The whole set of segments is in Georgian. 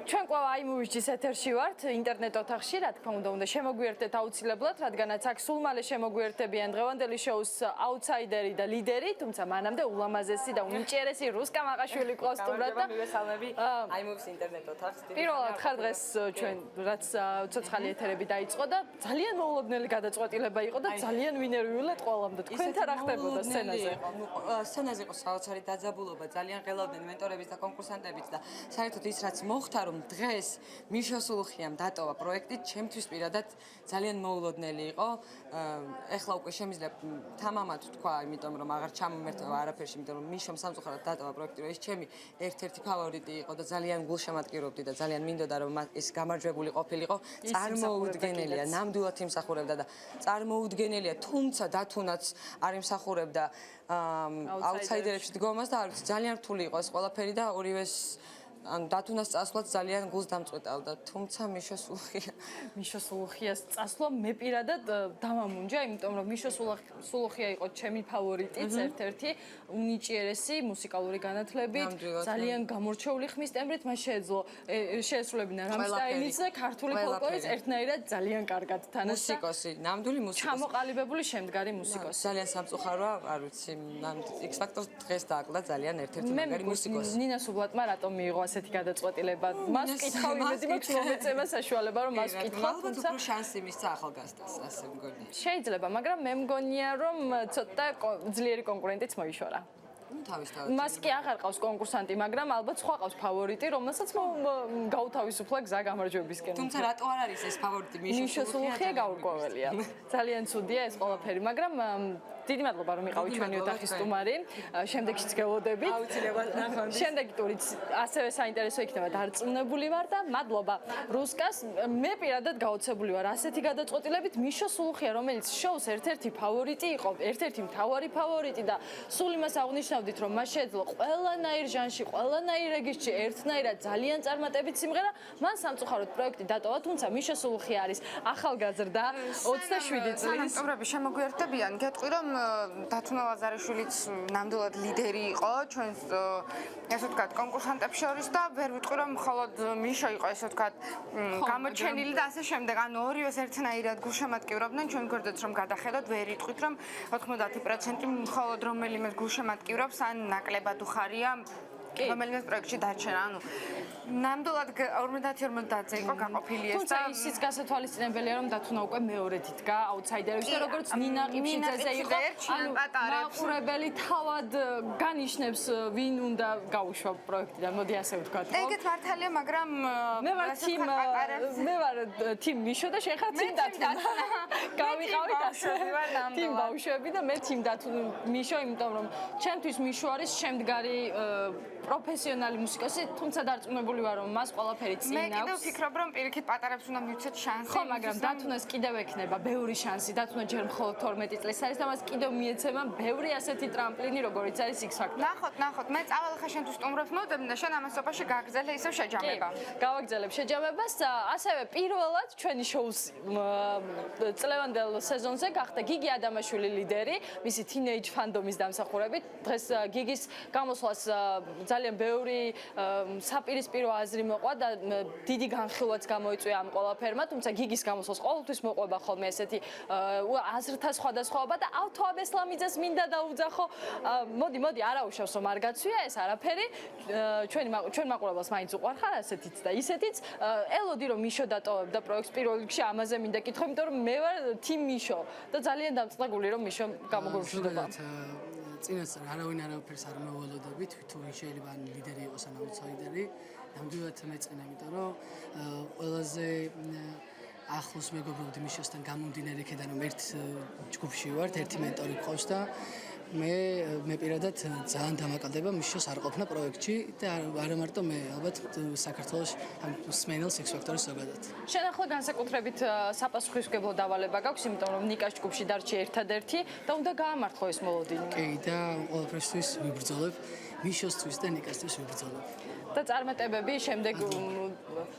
ჩვენ კვლავ iMovie-ის ეთერში ვართ, ინტერნეტ ოთახში, რა თქმა უნდა, შემოგვიერთდეთ აუცილებლად, რადგანაც აქ სულ მალე შემოგვიერთებიან დღევანდელი შოუს აუთსაიდერი და ლიდერი, თუმცა მანამდე ულამაზესი და უნიჭიერესი რუსკა მაყაშვილი ყავს სტუმრად და მივესალმები iMovie-ის ინტერნეტ ოთახს. პირველად ხარ დღეს ჩვენ რაც ცოცხალი ეთერები დაიწყო და ძალიან მოულოდნელი გადაწყვეტილება იყო და ძალიან ვინერვიულად ყველამ და თქვენთან რა ხდებოდა სცენაზე? სცენაზე იყო საოცარი დაძაბულობა, ძალიან ღელავდნენ მენტორებიც და კონკურსანტებიც და საერთოდ ის რაც მოხდა რომ დღეს მიშო სულუხიამ დატოვა პროექტი, ჩემთვის პირადად ძალიან მოულოდნელი იყო. ეხლა უკვე შემიძლია თამამად თქვა, იმიტომ რომ აღარ ჩამომერთვა არაფერში, იმიტომ რომ მიშომ სამწუხაროდ დატოვა პროექტი, რომ ეს ჩემი ერთ-ერთი ფავორიტი იყო და ძალიან გულშემატკივრობდი და ძალიან მინდოდა რომ ეს გამარჯვებული ყოფილიყო. წარმოუდგენელია, ნამდვილად იმსახურებდა და წარმოუდგენელია, თუმცა დათუნაც არ იმსახურებდა აუთსაიდერებში დგომას და არ ვიცი, ძალიან რთული იყო ეს ყველაფერი და ორივეს ან დათუნას წასვლაც ძალიან გულს დამწყვეტავდა, თუმცა მიშო სულუხიას წასვლა მე პირადად დამამუნჯა, იმიტომ რომ მიშო სულუხია იყო ჩემი ფავორიტიც, ერთ-ერთი უნიჭიერესი მუსიკალური განათლებით, ძალიან გამორჩეული ხმის ტემბრით, მას შეესრულებინა რამსტაინის და ქართული ფოლკლორის ერთნაირად ძალიან კარგად თანასწორად. მუსიკოსი, ნამდვილი მუსიკოსი. ჩამოყალიბებული შემდგარი მუსიკოსი. ძალიან სამწუხაროა, არ ვიცი, X Factor დღეს დააკლდა ძალიან ერთ-ერთი მაგარი მუსიკოსი. ნინა სუბლატმა რატომ მიიღო ასეთი გადაწყვეტილება? მას ვკითხავ, იმედი მაქვს მომეწემა საშუალება რომ მას ვკითხავ, თუმცა უფრო შანსი მისცა ახალგაზრდას, ასე მგონია. შეიძლება, მაგრამ მე მგონია რომ ცოტა ძლიერი კონკურენტიც მოიშორა. თავისთავად. მას კი აღარ ყავს კონკურსანტი, მაგრამ ალბათ სხვა ყავს ფავორიტი, რომელსაც გაუთავისუფლა გზა გამარჯვებისკენ. თუმცა რატო არ არის ეს ფავორიტი მიშო სულუხია გაურკვეველია. ძალიან ცუდია ეს ყველაფერი, მაგრამ დიდი მადლობა რომ იყავით ჩვენი ოთახის სტუმარი. შემდეგშიც გელოდებით. აუცილებლად ნახავთ. შემდეგი ტურიც ასევე საინტერესო იქნება დარწმუნებული ვარ და მადლობა რუსკას. მე პირადად გაოცებული ვარ ასეთი გადაწყვეტილებით. მიშო სულუხია, რომელიც შოუს ერთ-ერთი ფავორიტი იყო, ერთ-ერთი მთავარი ფავორიტი და სულ იმას აღნიშნავდით, რომ მას შეეძლო ყველანაირ ჟანრში, ყველანაირ რეგისტრში ერთნაირად ძალიან წარმატებით სიმღერა, მან სამწუხაროდ პროექტი დატოვა, თუმცა მიშო სულუხია არის ახალგაზრდა, 27 წლის. სტუმრები შემოგვიერთდებიან, გეტყვი რომ დათუნა ლაზარიშვილიც ნამდვილად ლიდერი იყო ჩვენს ესე ვთქვათ კონკურსანტებს შორის და ვერ ვიტყვი რომ მხოლოდ მიშო იყო ესე ვთქვათ გამოჩენილი და ასე შემდეგ. ანუ ორივეს ერთნაირად გულშემატკივრობდნენ, ჩვენ გვერდით რომ გადახედოთ, ვერ იტყვით რომ 90% მხოლოდ რომელიმე გულშემატკივრობს ან ნაკლებად უხარია რომელიმე პროექტში დარჩენა. ანუ ნამდვილად 52-50-დან იყო გაყოფილი ეს და თუმცა ისიც გასათვალისწინებელია რომ დათუნა უკვე მეორედ იდგა აუთსაიდერებში და როგორც ნინა ყიფშიძეზე იყო, ანუ მაყურებელი თავად განიშნებს ვინ უნდა გაუშვა პროექტიდან, მოდი ასე ვთქვათ. ეგეთ მართალია, მაგრამ მე ვარ თიმ მიშო და შენ ხარ თიმ დათუნა. გავიყავით ასე თიმ ბავშვები და მე თიმ დათუნა მიშო, იმიტომ რომ ჩემთვის მიშო არის შემდგარი პროფესიონალი მუსიკოსი, თუმცა დარწმუნებული ვარ რომ მას ყველაფერი წინ აქვს. მე კიდევ ვფიქრობ რომ პირიქით პატარებს უნდა მივცეთ შანსი. ხო, მაგრამ დათუნას კიდევ ექნება ბევრი შანსი. დათუნა ჯერ მხოლოდ 12 წლის არის და მას კიდევ მიეცემა ბევრი ასეთი ტრამპლინი, როგორიც არის X Factor. ნახოთ, მე წავალ ხა შენ თუ სტუმრებს მოვდები და შენ ამას სოფაში გაგრძელე ისევ შეჯამება. გავაგრძელებ შეჯამებას. ასევე პირველად ჩვენი შოუს წლევანდელ სეზონზე გახდა გიგი ადამაშვილი ლიდერი, მისი teenage fandom-ის დამსახურებით. დღეს გიგის გამოსვლას ძალიან ბევრი საპირისპირო აზრი მოყვა და დიდი განხილვაც გამოიწვია ამ ყველაფერმა, თუმცა გიგის გამოსვლას ყოველთვის მოყვება ხოლმე ესეთი აზრთა სხვადასხვაობა და ავთო აბესლამიძეს მინდა დაუძახო. მოდი, არაუშავს რომ არ გაცვია ეს არაფერი. ჩვენ მაყურებელს მაინც უყვარხარ ასეთიც და ისეთიც. ელოდი რომ მიშო დატოვებდა პროექტს პირველ რიგში, ამაზე მინდა კითხო, იმიტომ რომ მე ვარ თიმ მიშო და ძალიან დამწყებული რომ მიშო გამოგურშდება. წინასწარ არავინ არაფერს არ მოველოდებით, თუ შეიძლება ან ლიდერი იყოს ან აუთსაიდერი. ნამდვილად მეწენა, იმიტომ რომ ყველაზე ახლოს მეგობრობდი მიშოსთან გამომდინარე იქიდან რომ ერთ ჯგუფში ვართ, ერთი მენტორი გყავს და მე პირადად ძალიან დამაკარდება მიშოს არ ყოფნა პროექტში და არა მარტო მე, ალბათ საქართველოს მსმენელს X Factor-ის ზოგადად. შენ ახლა განსაკუთრებით საპასუხისმგებლო დავალება გაქვს, იმიტომ რომ ნიკას ჯგუფში დარჩი ერთადერთი და უნდა გაამართლო ეს მოლოდინი. კი, და ყველაფერსთვის ვიბრძოლებ, მიშოსთვის და ნიკასთვის ვიბრძოლებ. და წარმატებები შემდეგ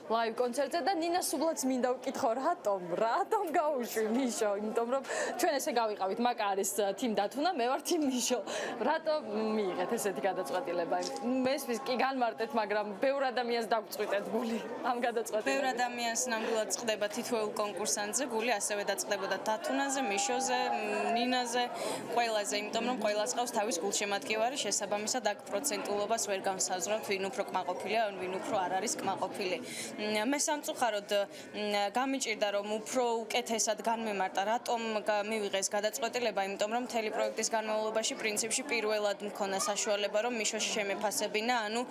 ლაივ კონცერტზე და ნინა სულაც მინდა ვკითხო რატომ გაუშვი მიშო, იმიტომ რომ ჩვენ ესე გავიყავით მაკარის თიმ დათუნა, მე ვარ თიმ მიშო. რატომ მიიღეთ ესეთი გადაწყვეტილება? მესმის კი განმარტეთ, მაგრამ ბევრ ადამიანს დაგვწყვიტეთ გული ამ გადაწყვეტილებას. ბევრ ადამიანს ნამდვილად წყდება თითოეულ კონკურსანტზე გული, ასევე დაწყდებოდა დათუნაზე, მიშოზე, ნინაზე, ყველაზე, იმიტომ რომ ყველას ყავს თავის გულშემატკივარი, შესაბამისად აქ პროცენტულობას ვერ განსაზღვრავთ, ვინ უფრო კმაყოფილია, ვინ უფრო არ არის კმაყოფილი. მე სამწუხაროდ გამიჭირდა რომ უფრო უკეთესად განმემართა, რატომ მივიღეს გადაწყვეტილება, იმიტომ რომ მთელი პროექტის განმავლობაში პრინციპში პირველად მქონდა საშუალება რომ მიშოში შემეფასებინა, ანუ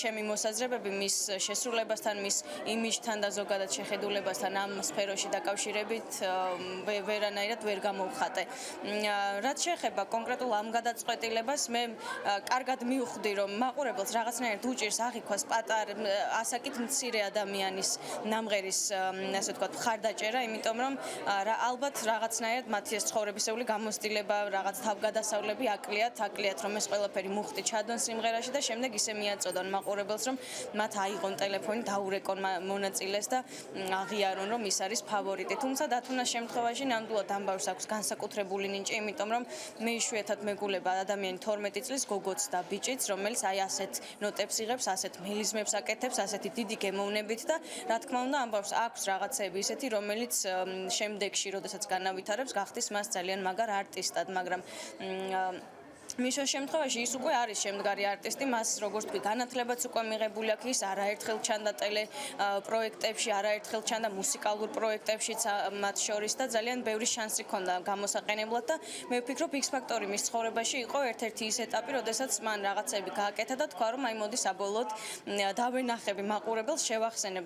ჩემი მოსაზრებები მის შესრულებასთან, მის იმიჯთან და ზოგადად შეხედულებასთან ამ სფეროში დაკავშირებით ვერანაირად ვერ გამოვხატე. რაც შეეხება კონკრეტულ ამ გადაწყვეტილებას, მე კარგად მივხვდი რომ მაყურებელს რაღაცნაირად უჭირს აღიქვას პატარა ასაკით მცირე ადამიანის ნამღერის ასე ვთქვათ მხარდაჭერა, იმიტომ რომ ალბათ რაღაცნაირად მათი ეს ცხოვრებისეული გამოცდილება, რაღაც თავგადასავლები აკლიათ, რომ ეს ყველაფერი მუხტი ჩადონ სიმღერაში და შემდეგ ისე მიაწოდონ მაყურებელს, რომ მათ აიღონ ტელეფონი, დაურეკონ მონაწილეს და აღიარონ, რომ ის არის ფავორიტი. თუმცა დათუნას შემთხვევაში ნამდვილად ამბავს აქვს განსაკუთრებული ნინჭი, იმიტომ რომ მე იშვიათად მეგულება ადამიანი 12 წლის გოგოც და ბიჭიც, რომელიც აი ასეთ ნოტებს იღებს, ასეთ მელიზმებს აკეთებს, ასეთი დიდი გემოვნებით და რა თქმა უნდა ამბავს აქვს რაღაცები ისეთი, რომელიც შემდეგში, როდესაც განავითარებს, გახდის მას ძალიან მაგარ არტისტად, მაგრამ მიშოს შემთხვევაში ის უკვე არის შემდგარი არტისტი, მას როგორც თქვი, განათლებაც უკვე მიღებული აქვს, ის არაერთხელ ჩანდა ტელე პროექტებში, არაერთხელ ჩანდა მუსიკალურ პროექტებშიც მათ შორის და ძალიან ბევრი შანსი ჰქონდა გამოსაყენებლად და მე ვფიქრობ X ფაქტორი მის ცხოვრებაში იყო ერთ-ერთი ის ეტაპი, როდესაც მან რაღაცები გააკეთა და თქვა, რომ აი მოდი საბოლოოდ დავენახები მაყურებელს, შევახსენებ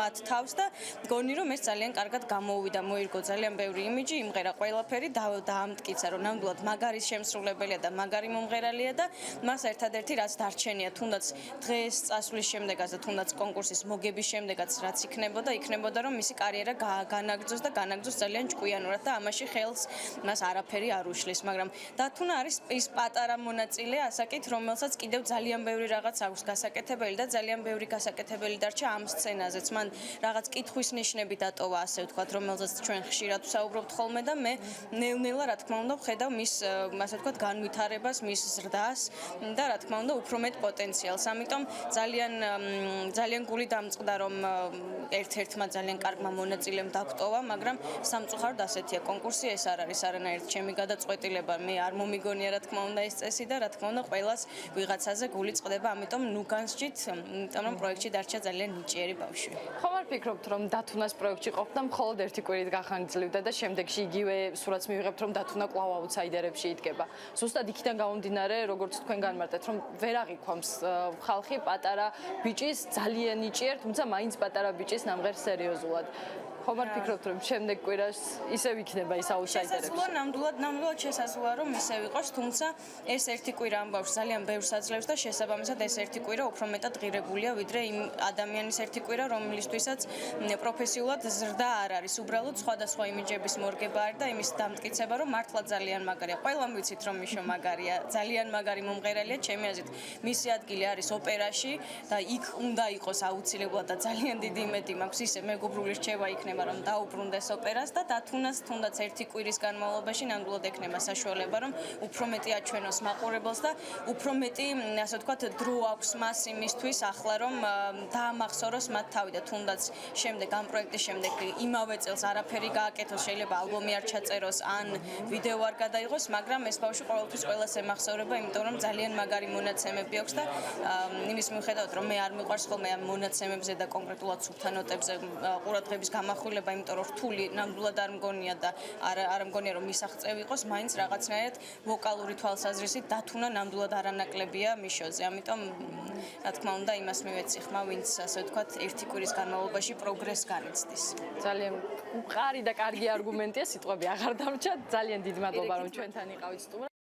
მათ თავს და გონი რომ ეს ძალიან კარგად გამოუვიდა, მოირგო ძალიან ბევრი იმიჯი, იმღერა ყველაფერი დაამტკიცა, რომ ნამდვილად მაგარი შემსრულებელი და მაგარი მომღერალია და მას ერთადერთი რაც დარჩენია, თუნდაც დღეს წასვლის შემდეგაც და თუნდაც კონკურსის მოგების შემდეგაც რაც იქნებოდა რომ მისი კარიერა განაგრძოს და განაგრძოს ძალიან ჭკვიანურად და ამაში ხელს მას არაფერი არ უშლის, მაგრამ დათუნა არის ის პატარა მონაწილე ასაკით, რომელსაც კიდევ ძალიან ბევრი რაღაც აქვს გასაკეთებელი და ძალიან ბევრი გასაკეთებელი დარჩა ამ სცენაზეც. მან რაღაც კითხვის ნიშნები დატოვა, ასე ვთქვათ, რომელზეც ჩვენ ხშირად ვსაუბრობთ ხოლმე და მე ნელ-ნელა რა თქმა უნდა ვხედავ მის ასე ვთქვათ განვითარებას, მის ზრდას და რა თქმა უნდა უფრო მეტ პოტენციალს. ამიტომ ძალიან გული დამწყდა რომ ერთ-ერთმა ძალიან კარგმა მონაწილემ დაგტოვა, მაგრამ სამწუხაროდ ასეთია კონკურსი, ეს არ არის არანაირად ჩემი გადაწყვეტილება. მე არ მომიგონია რა თქმა უნდა ეს წესი და რა თქმა უნდა ყველას ვიღაცაზე გული წყდება, ამიტომ ნუ განსჯით, იმიტომ რომ პროექტში დარჩა ძალიან ნიჭიერი ბავშვი. ხომ არ ფიქრობთ რომ დათუნას პროექტში ყოფნა მხოლოდ ერთი კვირით გახანგრძლივდა და შემდეგში იგივე სურათს მივიღებთ რომ დათუნა კვლავ აუთსაიდერებში იდგება. ზუსტად იქიდან გამომდინარე, როგორც თქვენ განმარტეთ, რომ ვერ აღიქვამს ხალხი პატარა ბიჭის ძალიან ნიჭიერ, თუმცა მაინც პატარა ბიჭის ნამღერს სერიოზულად. ხომ არ ფიქრობთ რომ შემდეგ კვირას ისევ იქნება ის აუთსაიდერებში? ნამდვილად შესაძლოა რომ ისევ იყოს, თუმცა ეს ერთი კვირა ამბავს ძალიან ბევრს აძლევს და შესაბამისად ეს ერთი კვირა უფრო მეტად ღირებულია ვიდრე იმ ადამიანის ერთი კვირა, რომლისთვისაც პროფესიულად ზრდა არ არის, უბრალოდ სხვადასხვა იმიჯების მორგება არის და იმის დამტკიცება, რომ მართლა ძალიან მაგარია. ყველამ ვიცით რომ მიშო მაგარია, ძალიან მაგარი მომღერალია, ჩემი აზრით მისი ადგილი არის ოპერაში და იქ უნდა იყოს აუცილებლად და ძალიან დიდი იმედი მაქვს ისე მეგობრული რჩევა იქნება რომ დაუბრუნდეს ოპერას და დათუნას თუნდაც ერთი კვირის განმავლობაში ნამდვილად ექნება საშუალება რომ უფრო მეტი აჩვენოს მაყურებელს და უფრო მეტი ასე ვთქვათ დრო აქვს მას იმისთვის ახლა რომ დაამახსოვროს მათ თავი და თუნდაც შემდეგ ამ პროექტის შემდეგ იმავე წელს არაფერი გააკეთოს, შეიძლება ალბომი არ ჩაწეროს ან ვიდეო არ გადაიღოს, მაგრამ ეს ბავშვი ყოველთვის ყველას ემახსოვრება, იმიტომ რომ ძალიან მაგარი მონაცემები აქვს და იმის მიუხედავად რომ მე არ მიყვარს ხოლმე ამ მონაცემებზე და კონკრეტულად სუფთა ნოტებზე ყურადღების გამახვილება, იმიტომ რომ რთული ნამდვილად არ მგონია და არ მგონია რომ მისაღწევი იყოს, მაინც რაღაცნაირად ვოკალური თვალსაზრისით დათუნა ნამდვილად არანაკლებია მიშოზე. ამიტომ რა თქმა უნდა იმას მივეცი ხმა, ვინც ასე ვთქვათ ერთი კვირის განმავლობაში პროგრესს განიცდის. ძალიან მყარი და კარგი არგუმენტია, სიტყვები აღარ დამჭა. ძალიან დიდი მადლობა რომ ჩვენთან იყავით სტუმრად.